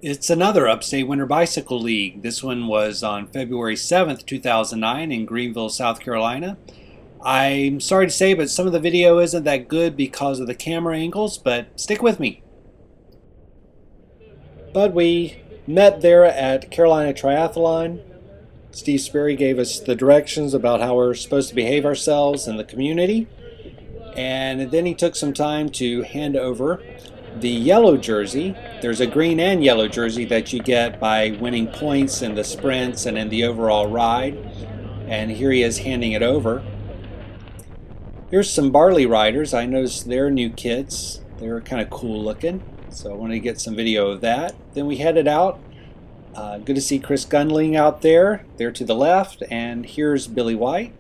It's another Upstate Winter Bicycle League. This one was on February 7th, 2009 in Greenville, South Carolina. I'm sorry to say, but some of the video isn't that good because of the camera angles, but stick with me. But we met there at Carolina Triathlon. Steve Sperry gave us the directions about how we're supposed to behave ourselves in the community. And then he took some time to hand over the yellow jersey. There's a green and yellow jersey that you get by winning points in the sprints and in the overall ride. And here he is handing it over. Here's some Barley riders. I noticed they're new kids. They were kind of cool looking, so I wanted to get some video of that. Then we headed out. Good to see Chris Gunling out there to the left, and here's Billy White.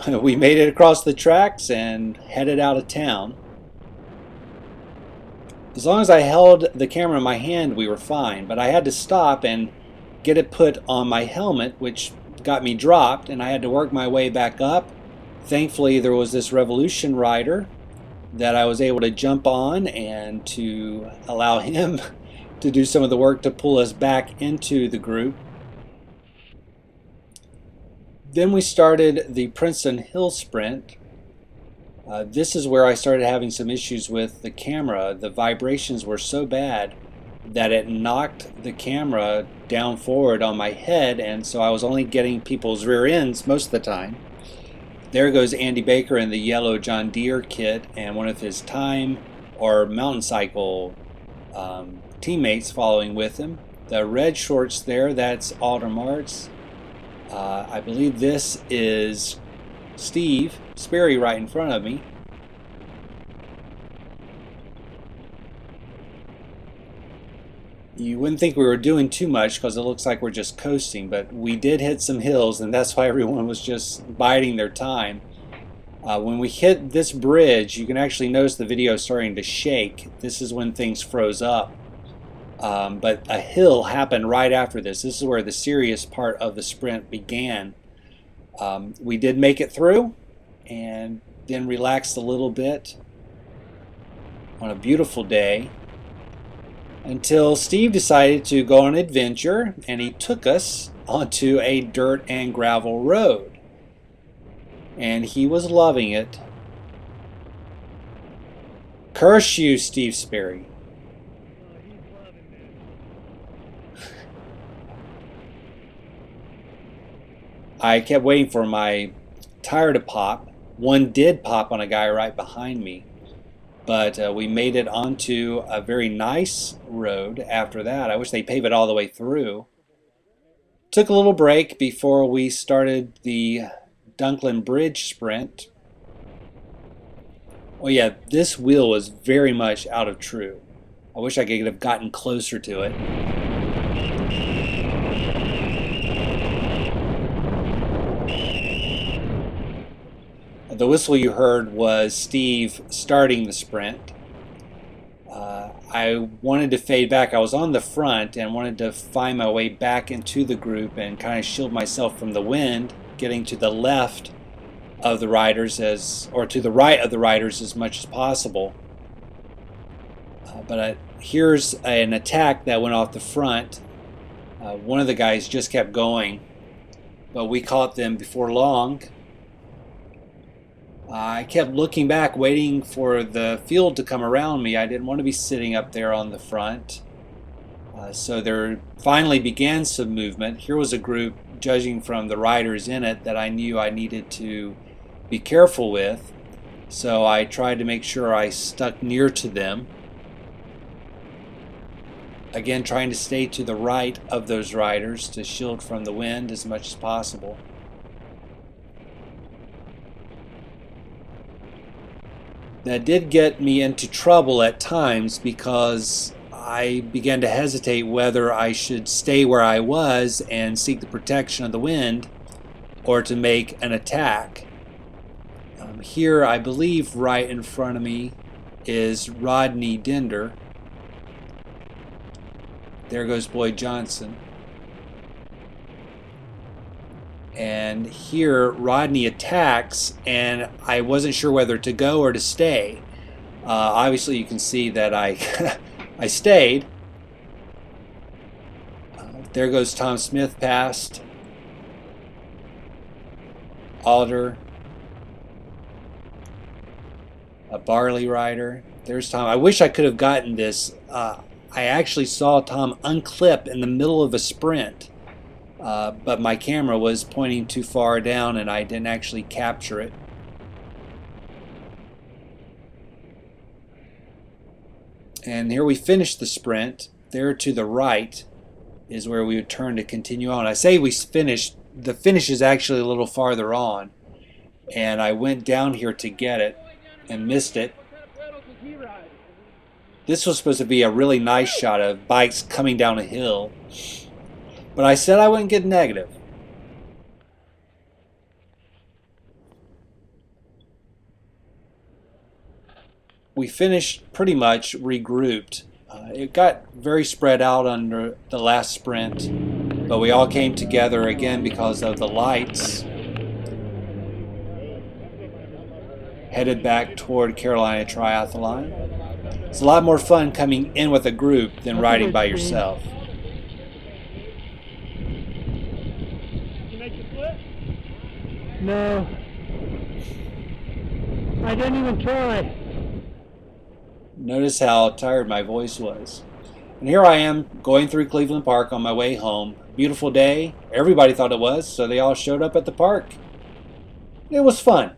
We made it across the tracks and headed out of town. As long as I held the camera in my hand, we were fine, but I had to stop and get it put on my helmet, which got me dropped, and I had to work my way back up. Thankfully, there was this Revolution rider that I was able to jump on and to allow him to do some of the work to pull us back into the group. Then we started the Princeton Hill Sprint. This is where I started having some issues with the camera. The vibrations were so bad that it knocked the camera down forward on my head, and so I was only getting people's rear ends most of the time. There goes Andy Baker in the yellow John Deere kit and one of his time or mountain cycle teammates following with him. The red shorts there, that's Alder Martz. I believe this is Steve Sperry right in front of me. You wouldn't think we were doing too much because it looks like we're just coasting, but we did hit some hills, and that's why everyone was just biding their time. When we hit this bridge, you can actually notice the video starting to shake. This is when things froze up. But a hill happened right after this. This is where the serious part of the sprint began. We did make it through and then relaxed a little bit on a beautiful day until Steve decided to go on an adventure, and he took us onto a dirt and gravel road, and he was loving it. Curse you, Steve Sperry. I kept waiting for my tire to pop. One did pop on a guy right behind me, but we made it onto a very nice road after that. I wish they paved it all the way through. Took a little break before we started the Dunklin Bridge sprint. Oh yeah, this wheel was very much out of true. I wish I could have gotten closer to it. The whistle you heard was Steve starting the sprint. I wanted to fade back. I was on the front and wanted to find my way back into the group and kind of shield myself from the wind, getting to the left of the riders or to the right of the riders as much as possible. But here's an attack that went off the front. One of the guys just kept going, but we caught them before long. I kept looking back, waiting for the field to come around me. I didn't want to be sitting up there on the front. So there finally began some movement. Here was a group, judging from the riders in it, that I knew I needed to be careful with. So I tried to make sure I stuck near to them. Again, trying to stay to the right of those riders to shield from the wind as much as possible. That did get me into trouble at times because I began to hesitate whether I should stay where I was and seek the protection of the wind or to make an attack. Here, I believe right in front of me is Rodney Dinder. There goes Boyd Johnson. And here Rodney attacks, and I wasn't sure whether to go or to stay. Obviously you can see that I I stayed. There goes Tom Smith past. Alder. A barley rider. There's Tom. I wish I could have gotten this. I actually saw Tom unclip in the middle of a sprint, but my camera was pointing too far down and I didn't actually capture it. And here we finished the sprint. There to the right is where we would turn to continue on. I say we finished. The finish is actually a little farther on. And I went down here to get it and missed it. This was supposed to be a really nice shot of bikes coming down a hill. But I said I wouldn't get negative. We finished pretty much regrouped. It got very spread out under the last sprint, but we all came together again because of the lights. Headed back toward Carolina Triathlon. It's a lot more fun coming in with a group than riding by yourself. Did you make the flip? No. I didn't even try. Notice how tired my voice was. And here I am going through Cleveland Park on my way home. Beautiful day. Everybody thought it was, so they all showed up at the park. It was fun.